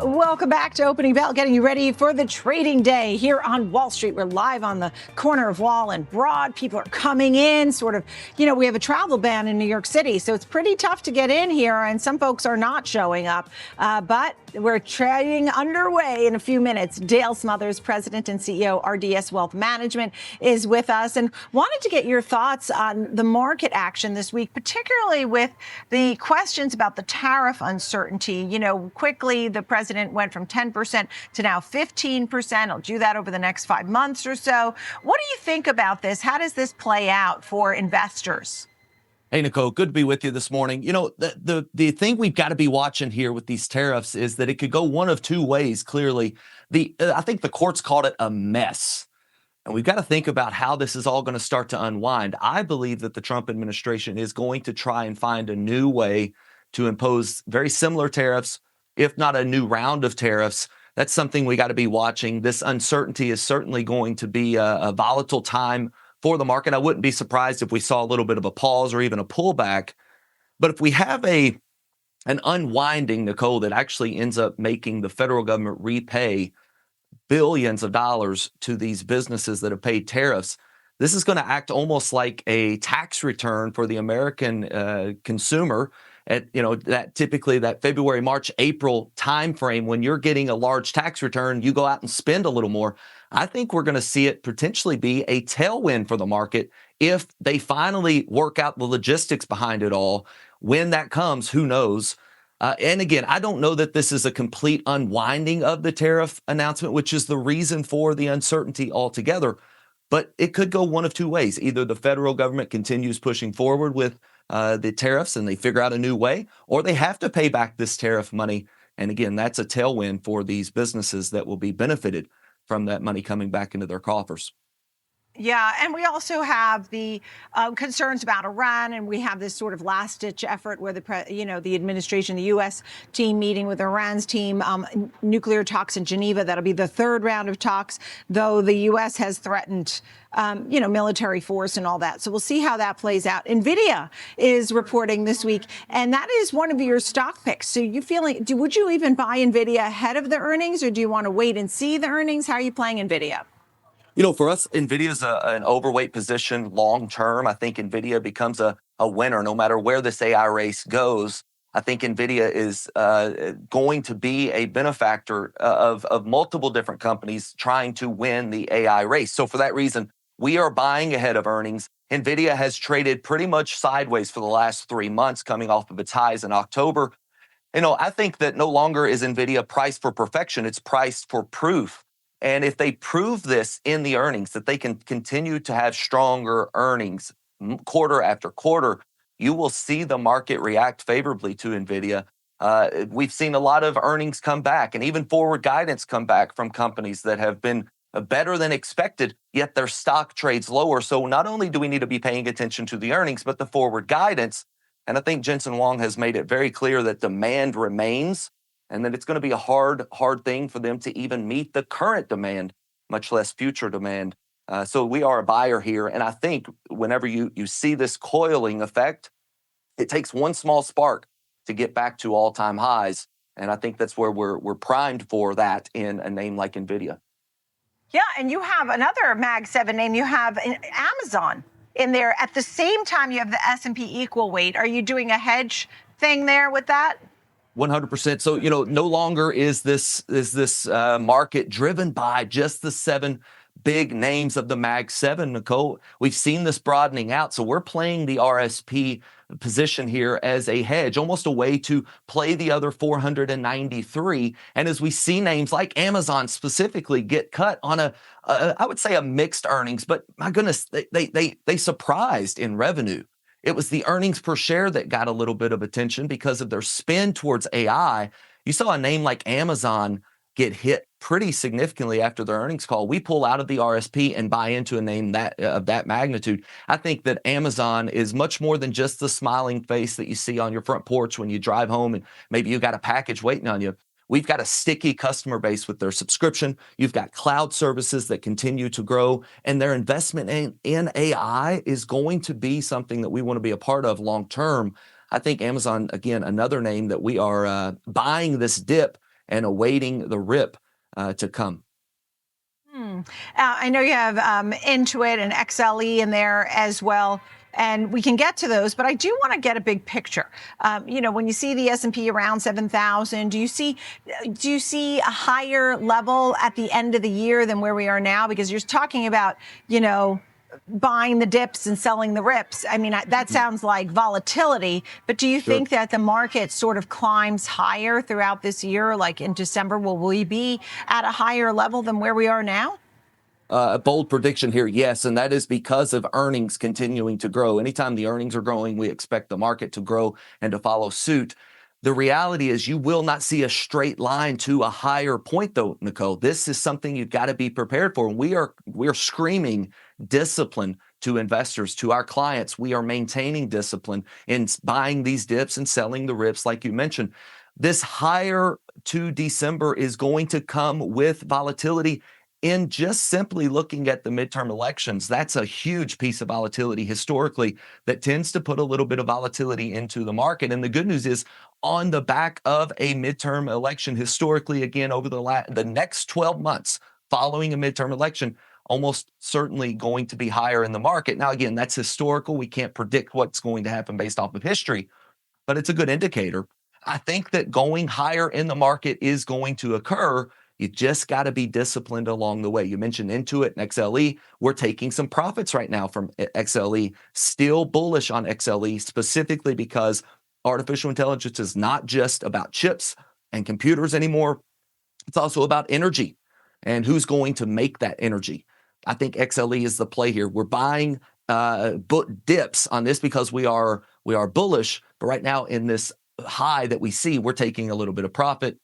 Welcome back to Opening Bell, getting you ready for the trading day here on Wall Street. We're live on the corner of Wall and Broad. People are coming in, sort of, we have a travel ban in New York City, so it's pretty tough to get in here, and some folks are not showing up. But we're trading underway in a few minutes. Dale Smothers, President and CEO, RDS Wealth Management, is with us, and wanted to get your thoughts on the market action this week, particularly with the questions about the tariff uncertainty. Quickly, the president went from 10% to now 15%. He'll do that over the next 5 months or so. What do you think about this? How does this play out for investors? Hey, Nicole, good to be with you this morning. The thing we've got to be watching here with these tariffs is that it could go one of two ways, clearly. I think the courts called it a mess. And we've got to think about how this is all going to start to unwind. I believe that the Trump administration is going to try and find a new way to impose very similar tariffs, if not a new round of tariffs. That's something we got to be watching. This uncertainty is certainly going to be a volatile time for the market. I wouldn't be surprised if we saw a little bit of a pause or even a pullback. But if we have an unwinding, Nicole, that actually ends up making the federal government repay billions of dollars to these businesses that have paid tariffs, this is going to act almost like a tax return for the American consumer at that typically that February, March, April timeframe. When you're getting a large tax return, you go out and spend a little more. I think we're going to see it potentially be a tailwind for the market if they finally work out the logistics behind it all. When that comes, who knows? And again, I don't know that this is a complete unwinding of the tariff announcement, which is the reason for the uncertainty altogether. But it could go one of two ways. Either the federal government continues pushing forward with the tariffs and they figure out a new way, or they have to pay back this tariff money. And again, that's a tailwind for these businesses that will be benefited from that money coming back into their coffers. Yeah, and we also have the concerns about Iran, and we have this sort of last-ditch effort where the administration, the U.S. team meeting with Iran's team, nuclear talks in Geneva. That'll be the third round of talks, though the U.S. has threatened, military force and all that. So we'll see how that plays out. Nvidia is reporting this week, and that is one of your stock picks. So would you even buy Nvidia ahead of the earnings, or do you want to wait and see the earnings? How are you playing Nvidia? For us, Nvidia is an overweight position long term. I think Nvidia becomes a winner no matter where this AI race goes. I think Nvidia is going to be a benefactor of multiple different companies trying to win the AI race. So for that reason, we are buying ahead of earnings. Nvidia has traded pretty much sideways for the last 3 months, coming off of its highs in October. I think that no longer is Nvidia priced for perfection. It's priced for proof. And if they prove this in the earnings, that they can continue to have stronger earnings quarter after quarter, you will see the market react favorably to Nvidia. We've seen a lot of earnings come back and even forward guidance come back from companies that have been better than expected, yet their stock trades lower. So not only do we need to be paying attention to the earnings, but the forward guidance. And I think Jensen Huang has made it very clear that demand remains, and that it's going to be a hard thing for them to even meet the current demand, much less future demand. So we are a buyer here. And I think whenever you see this coiling effect, it takes one small spark to get back to all-time highs. And I think that's where we're primed for that in a name like Nvidia. Yeah, and you have another Mag 7 name. You have Amazon in there. At the same time, you have the S&P equal weight. Are you doing a hedge thing there with that? 100%. So, no longer is this market driven by just the 7 big names of the Mag 7, Nicole. We've seen this broadening out. So we're playing the RSP position here as a hedge, almost a way to play the other 493. And as we see names like Amazon specifically get cut on I would say a mixed earnings, but my goodness, they surprised in revenue. It was the earnings per share that got a little bit of attention because of their spin towards AI. You saw a name like Amazon get hit pretty significantly after their earnings call. We pull out of the RSP and buy into a name of that magnitude. I think that Amazon is much more than just the smiling face that you see on your front porch when you drive home and maybe you got a package waiting on you. We've got a sticky customer base with their subscription. You've got cloud services that continue to grow, and their investment in AI is going to be something that we want to be a part of long term. I think Amazon, again, another name that we are buying this dip and awaiting the rip to come. I know you have Intuit and XLE in there as well, and we can get to those. But I do want to get a big picture. When you see the S&P around 7,000, do you see a higher level at the end of the year than where we are now? Because you're talking about buying the dips and selling the rips. I mean, that sounds like volatility, but do you think that the market sort of climbs higher throughout this year? Like in December, will we be at a higher level than where we are now? A bold prediction here, yes, and that is because of earnings continuing to grow. Anytime the earnings are growing, we expect the market to grow and to follow suit. The reality is you will not see a straight line to a higher point, though, Nicole. This is something you've got to be prepared for. And we are screaming discipline to investors, to our clients. We are maintaining discipline in buying these dips and selling the rips, like you mentioned. This higher to December is going to come with volatility. In just simply looking at the midterm elections, that's a huge piece of volatility historically that tends to put a little bit of volatility into the market. And the good news is, on the back of a midterm election, historically, again, over the next 12 months following a midterm election, almost certainly going to be higher in the market. Now, again, that's historical. We can't predict what's going to happen based off of history, but it's a good indicator. I think that going higher in the market is going to occur. You just got to be disciplined along the way. You mentioned Intuit and XLE. We're taking some profits right now from XLE. Still bullish on XLE, specifically because artificial intelligence is not just about chips and computers anymore. It's also about energy and who's going to make that energy. I think XLE is the play here. We're buying dips on this because we are bullish, but right now in this high that we see, we're taking a little bit of profit.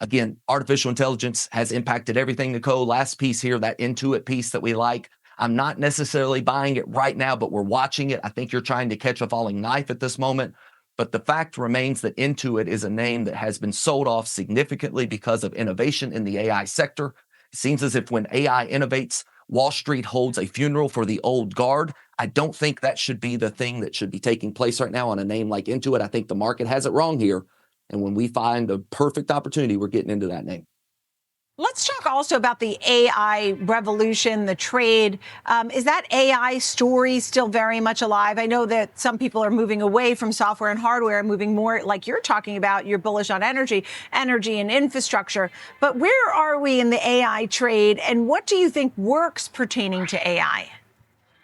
Again, artificial intelligence has impacted everything, Nicole. Last piece here, that Intuit piece that we like. I'm not necessarily buying it right now, but we're watching it. I think you're trying to catch a falling knife at this moment. But the fact remains that Intuit is a name that has been sold off significantly because of innovation in the AI sector. It seems as if when AI innovates, Wall Street holds a funeral for the old guard. I don't think that should be the thing that should be taking place right now on a name like Intuit. I think the market has it wrong here. And when we find the perfect opportunity, we're getting into that name. Let's talk also about the AI revolution, the trade. Is that AI story still very much alive? I know that some people are moving away from software and hardware, moving more like you're talking about. You're bullish on energy and infrastructure. But where are we in the AI trade? And what do you think works pertaining to AI?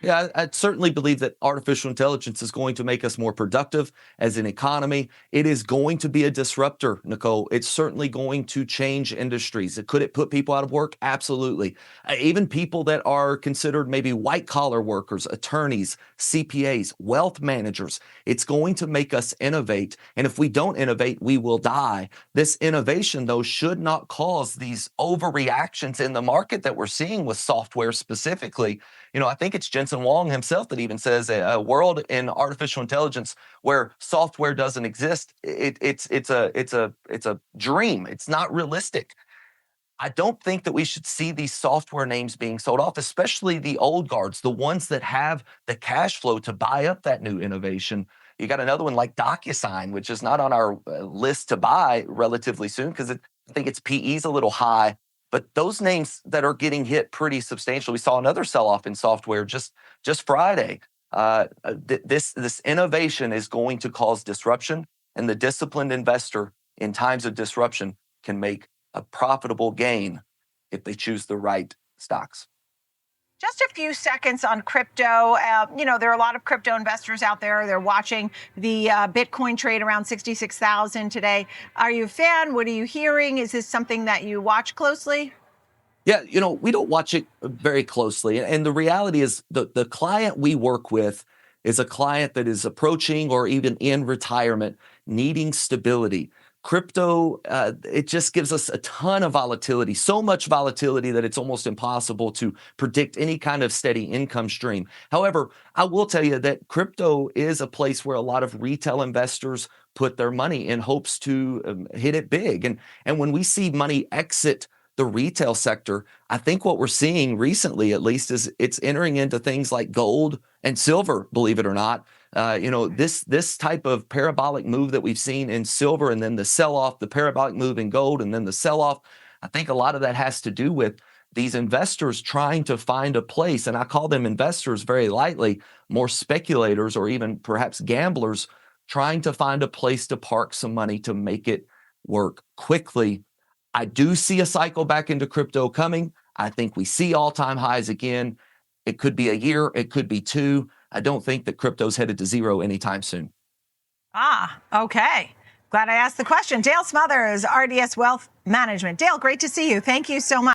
Yeah, I certainly believe that artificial intelligence is going to make us more productive as an economy. It is going to be a disruptor, Nicole. It's certainly going to change industries. Could it put people out of work? Absolutely. Even people that are considered maybe white collar workers, attorneys, CPAs, wealth managers. It's going to make us innovate. And if we don't innovate, we will die. This innovation, though, should not cause these overreactions in the market that we're seeing with software specifically. I think it's Jensen Huang himself that even says a world in artificial intelligence where software doesn't exist, it's a dream. It's not realistic. I don't think that we should see these software names being sold off, especially the old guards, the ones that have the cash flow to buy up that new innovation. You got another one like DocuSign, which is not on our list to buy relatively soon because I think its PE is a little high. But those names that are getting hit pretty substantially. We saw another sell-off in software just Friday. This innovation is going to cause disruption, and the disciplined investor in times of disruption can make a profitable gain if they choose the right stocks. Just a few seconds on crypto. There are a lot of crypto investors out there. They're watching the Bitcoin trade around 66,000 today. Are you a fan? What are you hearing? Is this something that you watch closely? Yeah, we don't watch it very closely. And the reality is the client we work with is a client that is approaching or even in retirement, needing stability. Crypto, it just gives us a ton of volatility, so much volatility that it's almost impossible to predict any kind of steady income stream. However, I will tell you that crypto is a place where a lot of retail investors put their money in hopes to hit it big. And when we see money exit the retail sector, I think what we're seeing recently, at least, is it's entering into things like gold and silver, believe it or not. This type of parabolic move that we've seen in silver, and then the sell-off, the parabolic move in gold, and then the sell-off, I think a lot of that has to do with these investors trying to find a place, and I call them investors very lightly, more speculators or even perhaps gamblers trying to find a place to park some money to make it work quickly. I do see a cycle back into crypto coming. I think we see all-time highs again. It could be a year, it could be two. I don't think that crypto's headed to zero anytime soon. Okay. Glad I asked the question. Dale Smothers, RDS Wealth Management. Dale, great to see you. Thank you so much.